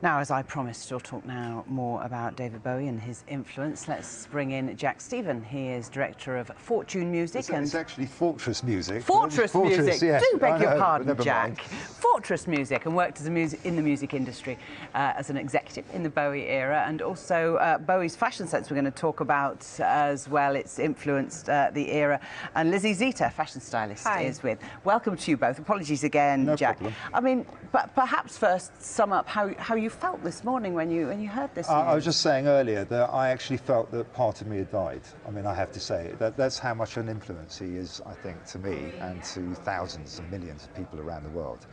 Now, as I promised, we'll talk now more about David Bowie and his influence. Let's bring in Jack Stephen. He is director of Fortune Music. It's actually Fortress Music. Fortress Music. Yes. Do beg your pardon, Jack. Mind. Fortress Music, and worked as in the music industry as an executive in the Bowie era, and also Bowie's fashion sense we're going to talk about as well. It's influenced the era. And Lizzie Zeta, fashion stylist, is with. Welcome to you both. Apologies again, No Jack. problem. I mean, but perhaps first sum up how you felt this morning when you heard this news. I was just saying earlier that I actually felt that part of me had died. I mean, I have to say that's how much an influence he is, I think, to me and to thousands and millions of people around the world.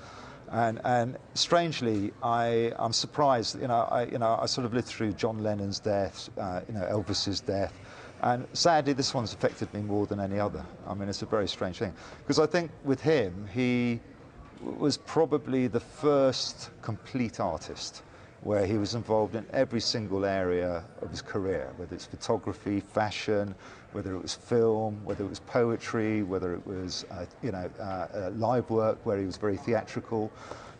And strangely, I'm surprised. I sort of lived through John Lennon's death, Elvis's death, and sadly, this one's affected me more than any other. I mean, it's a very strange thing because I think with him, he was probably the first complete artist where he was involved in every single area of his career, whether it's photography, fashion, whether it was film, whether it was poetry, whether it was live work where he was very theatrical.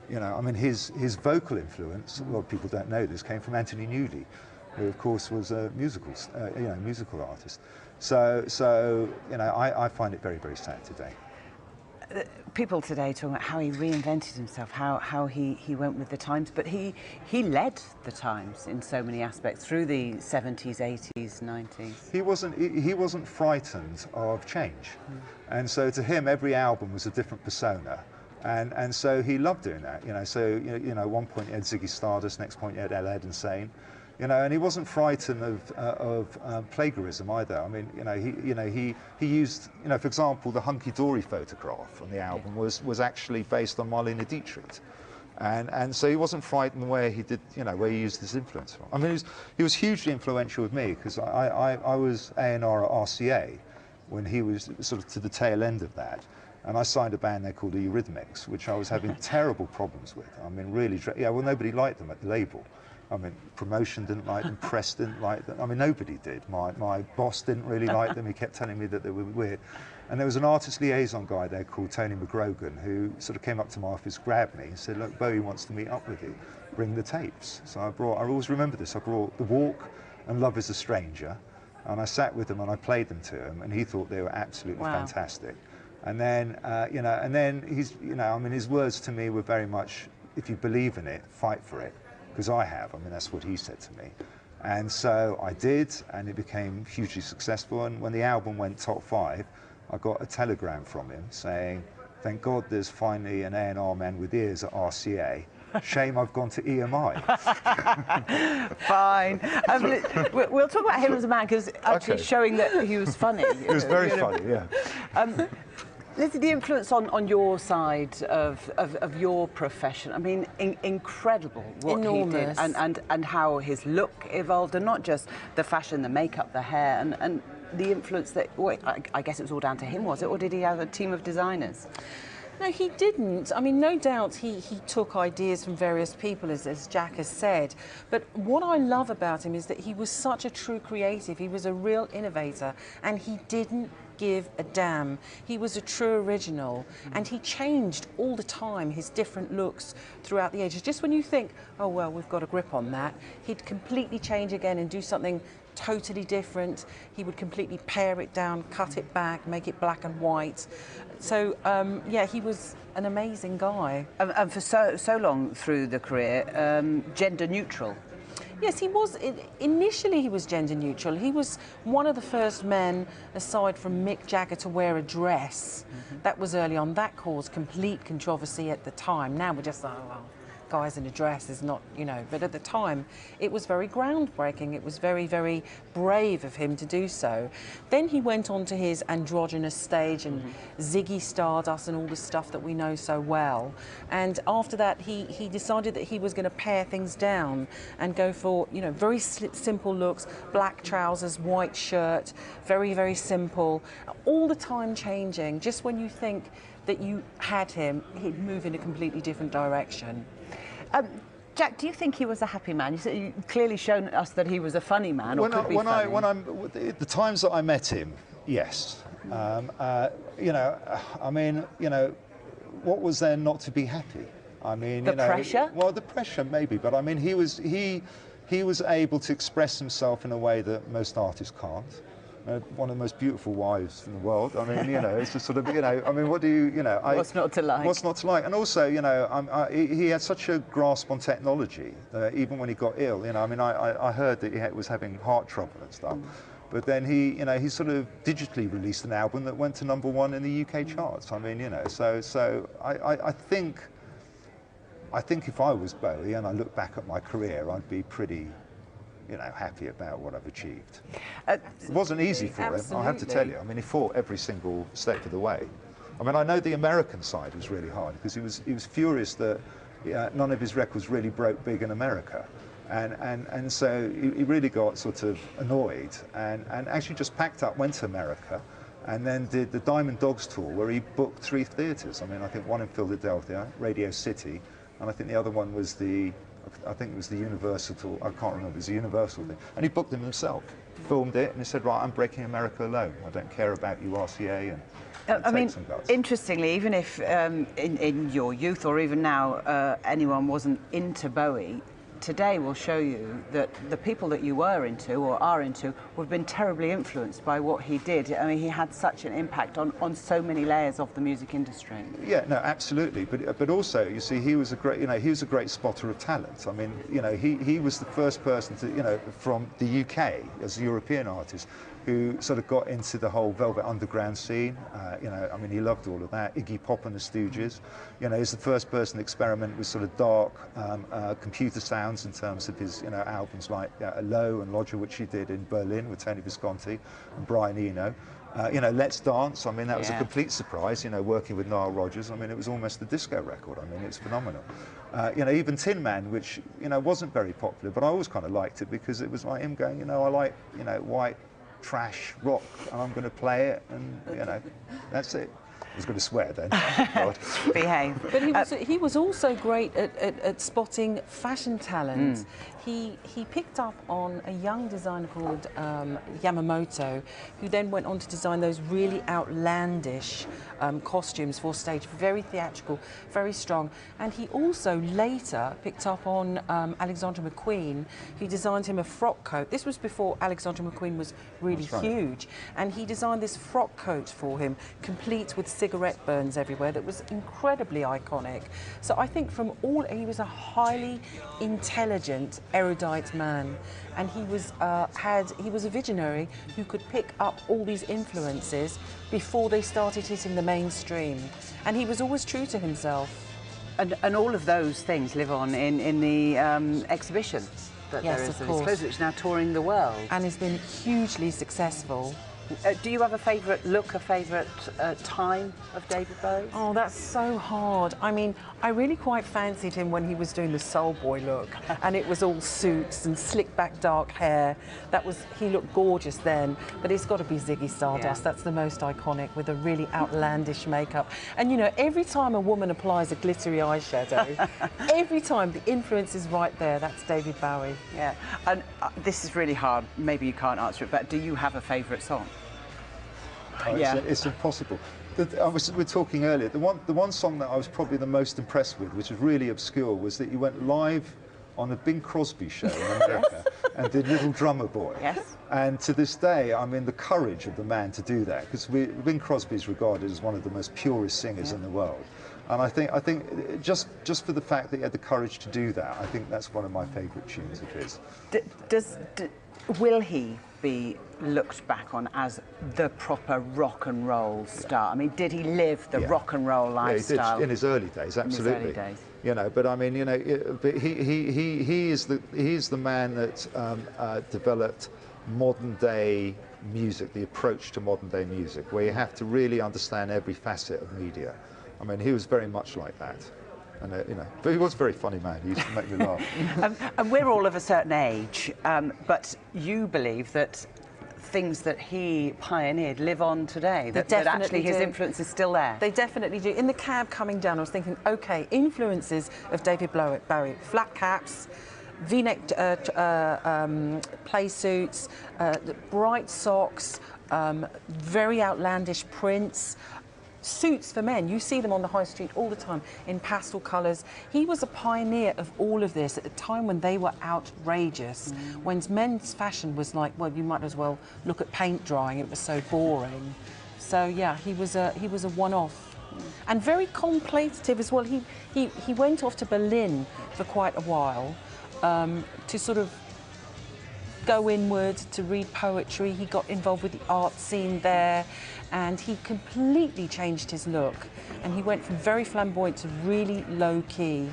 I mean, his vocal influence, a lot of people don't know this, came from Anthony Newley, who of course was a musical artist. So I find it very, very sad today. People today talking about how he reinvented himself, how he went with the times, but he led the times in so many aspects through the 70s, 80s, 90s. He wasn't frightened of change, and so to him every album was a different persona, and so he loved doing that. So at one point he had Ziggy Stardust, next point he had Ed Insane. And he wasn't frightened of plagiarism either. I mean, he used, for example, the Hunky Dory photograph on the album was actually based on Marlene Dietrich, and so he wasn't frightened where he did, where he used his influence from. I mean, he was hugely influential with me because I was A&R at RCA when he was sort of to the tail end of that. And I signed a band there called the Eurythmics, which I was having terrible problems with. I mean, really, well, nobody liked them at the label. I mean, promotion didn't like them, press didn't like them. I mean, nobody did. My boss didn't really like them. He kept telling me that they were weird. And there was an artist liaison guy there called Tony McGrogan who sort of came up to my office, grabbed me and said, look, Bowie wants to meet up with you. Bring the tapes. So I always remember this, I brought The Walk and Love is a Stranger. And I sat with him and I played them to him and he thought they were absolutely fantastic. And then, and then I mean, his words to me were very much, if you believe in it, fight for it. Because I have. I mean, that's what he said to me. And so I did, and it became hugely successful. And when the album went top 5, I got a telegram from him saying, thank God there's finally an A&R man with ears at RCA. Shame I've gone to EMI. Fine. We'll talk about him as a man, because actually showing that he was funny. He was very funny, yeah. Lizzie, the influence on your side of your profession, I mean, incredible what he did and how his look evolved, and not just the fashion, the makeup, the hair, and the influence that, well, I guess it was all down to him, was it? Or did he have a team of designers? No, he didn't. I mean, no doubt he took ideas from various people, as Jack has said. But what I love about him is that he was such a true creative. He was a real innovator, and he didn't give a damn. He was a true original, and he changed all the time his different looks throughout the ages. Just when you think, oh, well, we've got a grip on that, he'd completely change again and do something totally different. He would completely pare it down, cut it back, make it black and white. So, yeah, he was an amazing guy. And for so long through the career, gender neutral. Yes, he was. Initially, he was gender neutral. He was one of the first men, aside from Mick Jagger, to wear a dress. That was early on. That caused complete controversy at the time. Now we're just like, oh, well, guys in a dress is not, but at the time it was very groundbreaking. It was very, very brave of him to do so. Then he went on to his androgynous stage and Ziggy Stardust and all the stuff that we know so well. And after that, he decided that he was going to pare things down and go for, very simple looks, black trousers, white shirt, very, very simple, all the time changing. Just when you think that you had him, he'd move in a completely different direction. Jack, do you think he was a happy man? You've clearly shown us that he was a funny man, or could be funny. The times that I met him, yes. I mean, what was there not to be happy? I mean, the pressure? Well, the pressure maybe, but I mean, he was able to express himself in a way that most artists can't. One of the most beautiful wives in the world. I mean, it's just sort of, I mean, what do you know? What's not to like? What's not to like? And also, he had such a grasp on technology, even when he got ill. I mean, I heard that he was having heart trouble and stuff. But then he sort of digitally released an album that went to #1 in the UK charts. I mean, so I think if I was Bowie and I look back at my career, I'd be pretty, happy about what I've achieved. It wasn't easy for him, I have to tell you. I mean, he fought every single step of the way. I mean, I know the American side was really hard because he was furious that none of his records really broke big in America. And so he really got sort of annoyed and actually just packed up, went to America, and then did the Diamond Dogs tour where he booked 3 theatres. I mean, I think one in Philadelphia, Radio City, and I think the other one was the Universal tour. I can't remember, it was the Universal thing. And he booked them himself, filmed it, and he said, right, I'm breaking America alone. I don't care about you, RCA, and I mean, interestingly, even if in your youth or even now anyone wasn't into Bowie, today will show you that the people that you were into or are into have been terribly influenced by what he did. I mean, he had such an impact on so many layers of the music industry. Yeah, no, absolutely. But also, you see, he was a great spotter of talent. I mean, he was the first person to, from the UK as a European artist who sort of got into the whole Velvet Underground scene. I mean, he loved all of that. Iggy Pop and the Stooges. He's the first person to experiment with sort of dark computer sounds in terms of his, albums like Low and Lodger, which he did in Berlin with Tony Visconti and Brian Eno. Let's Dance, I mean, that was a complete surprise, working with Nile Rodgers. I mean, it was almost a disco record. I mean, it's phenomenal. Even Tin Man, which, wasn't very popular, but I always kind of liked it because it was like him going, I like, white trash rock, and I'm going to play it, and that's it. I was going to swear then. Behave. But he was also great at spotting fashion talent. He picked up on a young designer called Yamamoto, who then went on to design those really outlandish costumes for stage, very theatrical, very strong. And he also later picked up on Alexandra McQueen, who designed him a frock coat. This was before Alexandra McQueen was really huge. And he designed this frock coat for him, complete with cigarette burns everywhere, that was incredibly iconic. So I think he was a highly intelligent, erudite man, and he was a visionary who could pick up all these influences before they started hitting the mainstream, and he was always true to himself. And all of those things live on in the exhibition that there is of his clothes, which is now touring the world, and has been hugely successful. Do you have a favourite look, a favourite time of David Bowie? Oh, that's so hard. I mean, I really quite fancied him when he was doing the soul boy look, and it was all suits and slick back dark hair. He looked gorgeous then, but it's got to be Ziggy Stardust. That's the most iconic, with a really outlandish makeup. And every time a woman applies a glittery eyeshadow, every time the influence is right there, that's David Bowie. Yeah, and this is really hard. Maybe you can't answer it, but do you have a favourite song? It's impossible. We were talking earlier. The one song that I was probably the most impressed with, which was really obscure, was that he went live on a Bing Crosby show in America and did Little Drummer Boy. Yes. And to this day, I mean, the courage of the man to do that, because Bing Crosby is regarded as one of the most purest singers in the world. And I think just for the fact that he had the courage to do that, I think that's one of my favourite tunes of his. Will he be looked back on as the proper rock and roll star? I mean, did he live the rock and roll lifestyle? Yeah, he did in his early days, absolutely. In his early days. But I mean, but he is the man that developed modern day music, the approach to modern day music, where you have to really understand every facet of media. I mean, he was very much like that. And, but he was a very funny man. He used to make me laugh. And we're all of a certain age, but you believe that things that he pioneered live on today, that actually his influence is still there? They definitely do. In the cab coming down, I was thinking, OK, influences of David Bowie, flat caps, V-neck play suits, bright socks, very outlandish prints, suits for men. You see them on the high street all the time in pastel colours. He was a pioneer of all of this at a time when they were outrageous, when men's fashion was like, well, you might as well look at paint drying, it was so boring. So yeah, he was a one-off. And very contemplative as well. He went off to Berlin for quite a while to sort of go inward, to read poetry. He got involved with the art scene there, and he completely changed his look. And he went from very flamboyant to really low-key.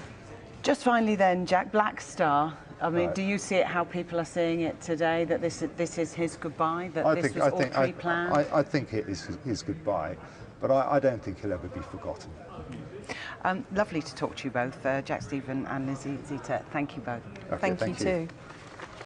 Just finally then, Jack, Black Star. I mean, Right. do you see it how people are seeing it today, that this is his goodbye, that this was all pre-planned? I think it is his goodbye, but I don't think he'll ever be forgotten. Lovely to talk to you both, Jack Stephen and Lizzie Zita. Thank you both. Okay, Thank you too.